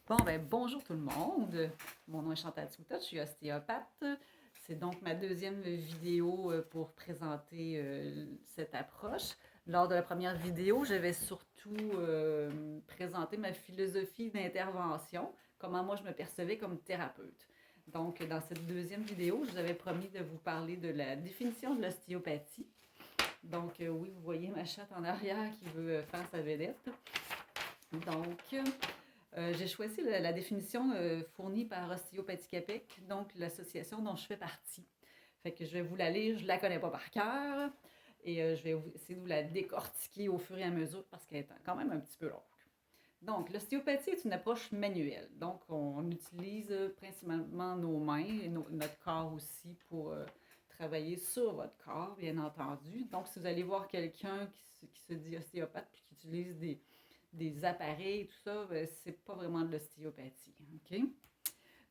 Bon, ben, bonjour tout le monde. Mon nom est Chantal Souta, je suis ostéopathe. C'est donc ma deuxième vidéo pour présenter cette approche. Lors de la première vidéo, je vais surtout présenter ma philosophie d'intervention, comment moi je me percevais comme thérapeute. Donc, dans cette deuxième vidéo, je vous avais promis de vous parler de la définition de l'ostéopathie. Donc, oui, vous voyez ma chatte en arrière qui veut faire sa vedette. Donc, j'ai choisi la définition fournie par Ostéopathie Québec, donc l'association dont je fais partie. Fait que je vais vous la lire, je ne la connais pas par cœur, et je vais essayer de vous la décortiquer au fur et à mesure parce qu'elle est quand même un petit peu longue. Donc, l'ostéopathie est une approche manuelle. Donc, on utilise principalement nos mains et notre corps aussi pour travailler sur votre corps, bien entendu. Donc, si vous allez voir quelqu'un qui se dit ostéopathe puis qui utilise des appareils, tout ça, ben, c'est pas vraiment de l'ostéopathie. OK?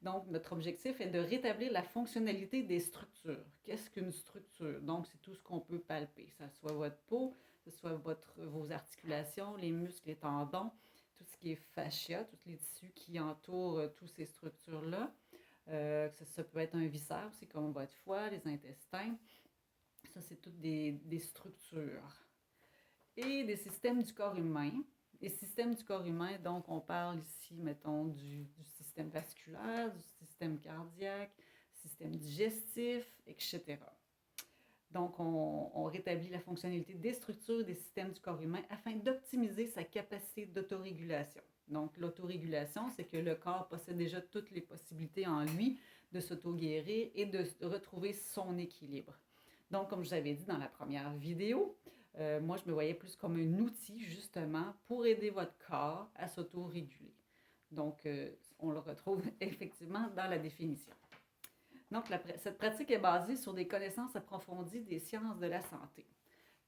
Donc, notre objectif est de rétablir la fonctionnalité des structures. Qu'est-ce qu'une structure? Donc, c'est tout ce qu'on peut palper. Ça soit votre peau, que ce soit vos articulations, les muscles, les tendons, tout ce qui est fascia, tous les tissus qui entourent toutes ces structures-là. Ça peut être un viscère aussi, comme votre foie, les intestins. Ça, c'est toutes des structures. Et des systèmes du corps humain. Les systèmes du corps humain, donc on parle ici, mettons, du système vasculaire, du système cardiaque, système digestif, etc. Donc, on rétablit la fonctionnalité des structures des systèmes du corps humain afin d'optimiser sa capacité d'autorégulation. Donc, l'autorégulation, c'est que le corps possède déjà toutes les possibilités en lui de s'auto-guérir et de retrouver son équilibre. Donc, comme je vous avais dit dans la première vidéo, moi, je me voyais plus comme un outil, justement, pour aider votre corps à s'auto-réguler. Donc, on le retrouve effectivement dans la définition. Donc, cette pratique est basée sur des connaissances approfondies des sciences de la santé.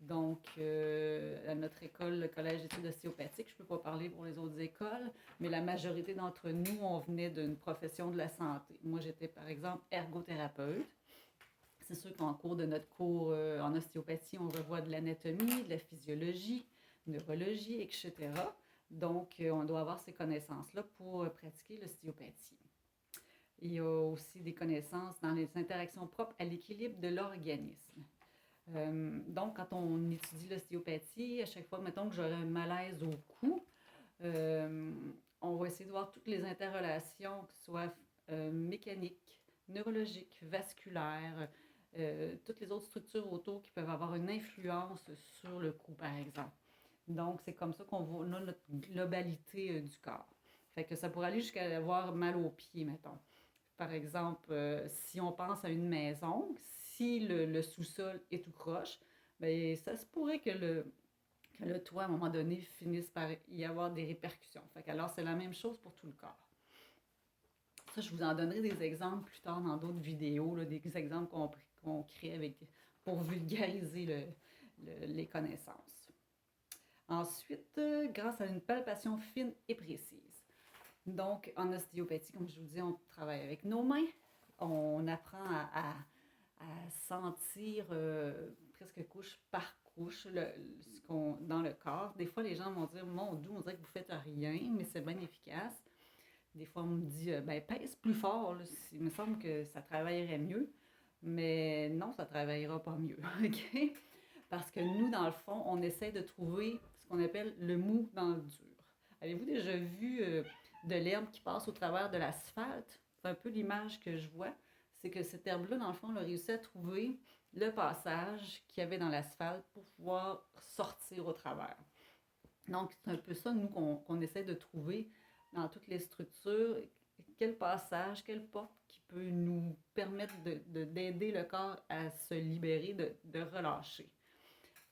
Donc, à notre école, le Collège d'études ostéopathiques, je ne peux pas parler pour les autres écoles, mais la majorité d'entre nous, on venait d'une profession de la santé. Moi, j'étais, par exemple, ergothérapeute. C'est sûr qu'en cours de notre cours en ostéopathie, on revoit de l'anatomie, de la physiologie, neurologie, etc. Donc, on doit avoir ces connaissances-là pour pratiquer l'ostéopathie. Il y a aussi des connaissances dans les interactions propres à l'équilibre de l'organisme. Donc, quand on étudie l'ostéopathie, à chaque fois, mettons que j'aurais un malaise au cou, euh, on va essayer de voir toutes les interrelations, que ce soit mécaniques, neurologiques, vasculaires, toutes les autres structures autour qui peuvent avoir une influence sur le cou, par exemple. Donc, c'est comme ça qu'on voit notre globalité du corps. Fait que ça pourrait aller jusqu'à avoir mal aux pieds, mettons. Par exemple, si on pense à une maison, si le sous-sol est tout croche, bien, ça se pourrait que le toit, à un moment donné, finisse par y avoir des répercussions. Fait alors, c'est la même chose pour tout le corps. Ça, je vous en donnerai des exemples plus tard dans d'autres vidéos, là, des exemples qu'on crée pour vulgariser les connaissances. Ensuite, grâce à une palpation fine et précise. Donc, en ostéopathie, comme je vous dis, on travaille avec nos mains. On apprend à sentir presque couche par couche dans le corps. Des fois, les gens vont dire, mon Dieu, on dirait que vous faites rien, mais c'est bien efficace. Des fois, on me dit, ben pèse plus fort, là, il me semble que ça travaillerait mieux. Mais non, ça ne travaillera pas mieux. OK? Parce que nous, dans le fond, on essaie de trouver ce qu'on appelle le mou dans le dur. Avez-vous déjà vu de l'herbe qui passe au travers de l'asphalte? C'est un peu l'image que je vois. C'est que cette herbe-là, dans le fond, on a réussi à trouver le passage qu'il y avait dans l'asphalte pour pouvoir sortir au travers. Donc, c'est un peu ça, nous, qu'on essaie de trouver dans toutes les structures. Quel passage, quelle porte qui peut nous permettre d'aider le corps à se libérer, de relâcher.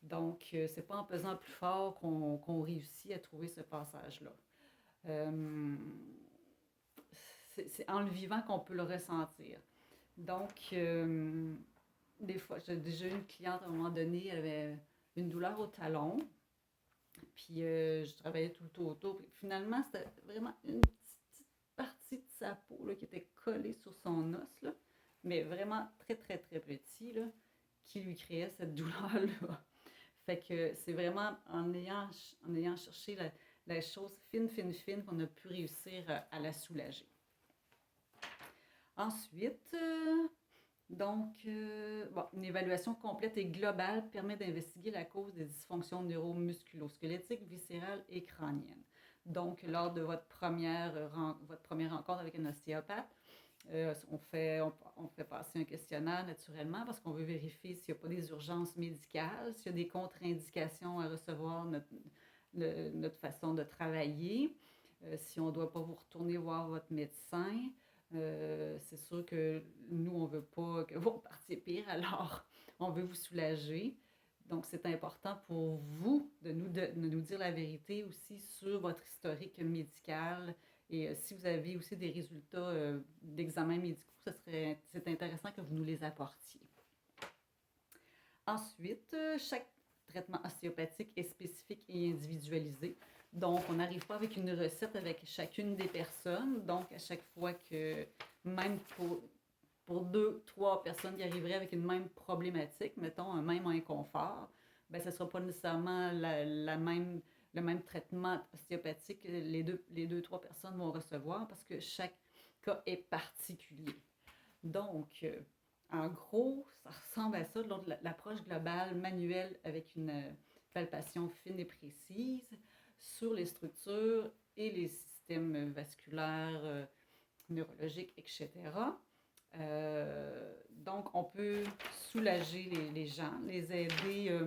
Donc, c'est pas en pesant plus fort qu'on réussit à trouver ce passage-là. Euh, c'est en le vivant qu'on peut le ressentir. Donc, des fois, j'ai déjà eu une cliente à un moment donné, elle avait une douleur au talon, puis je travaillais tout le temps autour. Puis finalement, c'était vraiment une petite partie de sa peau là, qui était collée sur son os, là, mais vraiment très, très, très petit, là, qui lui créait cette douleur-là. Fait que c'est vraiment en ayant cherché la chose fine, fine, fine qu'on a pu réussir à la soulager. Ensuite, bon, une évaluation complète et globale permet d'investiguer la cause des dysfonctions neuromusculo-squelettiques, viscérales et crâniennes. Donc, lors de votre première rencontre avec un ostéopathe, on fait passer un questionnaire naturellement parce qu'on veut vérifier s'il n'y a pas des urgences médicales, s'il y a des contre-indications à recevoir notre façon de travailler, si on ne doit pas vous retourner voir votre médecin. C'est sûr que nous, on ne veut pas que vous repartiez pire, alors on veut vous soulager. Donc, c'est important pour vous de nous dire la vérité aussi sur votre historique médical. Et si vous avez aussi des résultats d'examens médicaux, c'est intéressant que vous nous les apportiez. Ensuite, chaque traitement ostéopathique est spécifique et individualisé. Donc, on n'arrive pas avec une recette avec chacune des personnes. Donc, à chaque fois que, même pour 2-3 personnes qui arriveraient avec une même problématique, mettons un même inconfort, ben, ce ne sera pas nécessairement le même traitement ostéopathique que les deux, trois personnes vont recevoir parce que chaque cas est particulier. Donc, en gros, ça ressemble à ça, l'approche globale manuelle avec une palpation fine et précise sur les structures et les systèmes vasculaires, neurologiques, etc. Donc, on peut soulager les gens, les aider.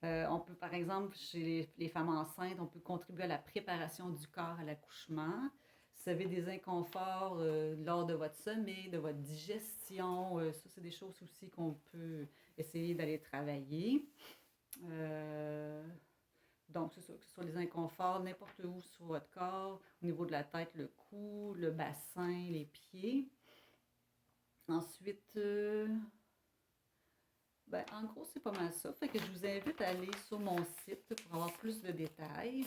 On peut, par exemple, chez les femmes enceintes, on peut contribuer à la préparation du corps à l'accouchement. Si vous avez des inconforts lors de votre sommeil, de votre digestion, ça, c'est des choses aussi qu'on peut essayer d'aller travailler. Donc, c'est ça, que ce soit les inconforts n'importe où sur votre corps, au niveau de la tête, le cou, le bassin, les pieds. Ensuite, ben, en gros, c'est pas mal ça. Fait que je vous invite à aller sur mon site pour avoir plus de détails.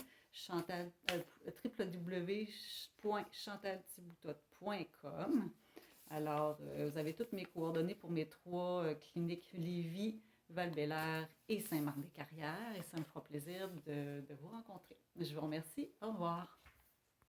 www.chantalthiboutot.com. Alors, vous avez toutes mes coordonnées pour mes 3 cliniques Lévis, Val-Bélair et Saint-Marc-des-Carrières. Et ça me fera plaisir de vous rencontrer. Je vous remercie. Au revoir.